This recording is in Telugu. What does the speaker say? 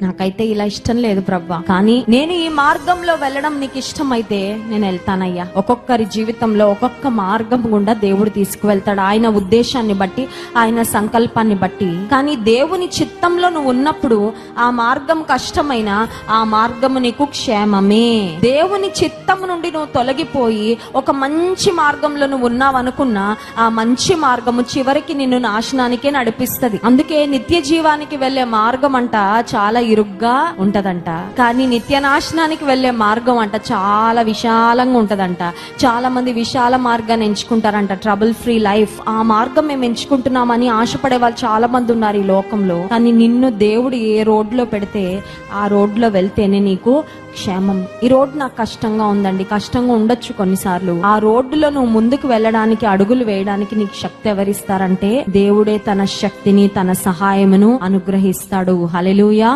నాకైతే ఇలా ఇష్టం లేదు ప్రభా, కానీ నేను ఈ మార్గంలో వెళ్ళడం నీకు ఇష్టమైతే నేను వెళ్తానయ్యా. ఒక్కొక్కరి జీవితంలో ఒక్కొక్క మార్గం గుండా దేవుడు తీసుకువెళ్తాడు, ఆయన ఉద్దేశాన్ని బట్టి, ఆయన సంకల్పాన్ని బట్టి. కానీ దేవుని చిత్తంలో నువ్వు ఉన్నప్పుడు ఆ మార్గం కష్టమైన ఆ మార్గము నీకు క్షేమమే. దేవుని చిత్తం నుండి నువ్వు తొలగిపోయి ఒక మంచి మార్గంలో నువ్వు ఉన్నావు అనుకున్నా ఆ మంచి మార్గము చివరికి నిన్ను నాశనానికే నడిపిస్తది. అందుకే నిత్య జీవానికి వెళ్లే మార్గం అంట చాలా ఇరుగ్గా ఉంటదంట, కానీ నిత్య నాశనానికి వెళ్లే మార్గం అంట చాలా విశాలంగా ఉంటదంట. చాలా మంది విశాల మార్గాన్ని ఎంచుకుంటారంట, ట్రబుల్ ఫ్రీ లైఫ్. ఆ మార్గం మేము ఎంచుకుంటున్నామని ఆశపడే వాళ్ళు చాలా మంది ఉన్నారు ఈ లోకంలో. కానీ నిన్ను దేవుడు ఏ రోడ్లో పెడితే ఆ రోడ్లో వెళ్తేనే నీకు క్షేమం. ఈ రోడ్డు నాకు కష్టంగా ఉందండి, కష్టంగా ఉండొచ్చు కొన్నిసార్లు. ఆ రోడ్డులో నువ్వు ముందుకు వెళ్ళడానికి, అడుగులు వేయడానికి నీకు శక్తి ఎవరిస్తారంటే దేవుడే తన శక్తిని, తన సహాయమును అనుగ్రహిస్తాడు. హల్లెలూయా.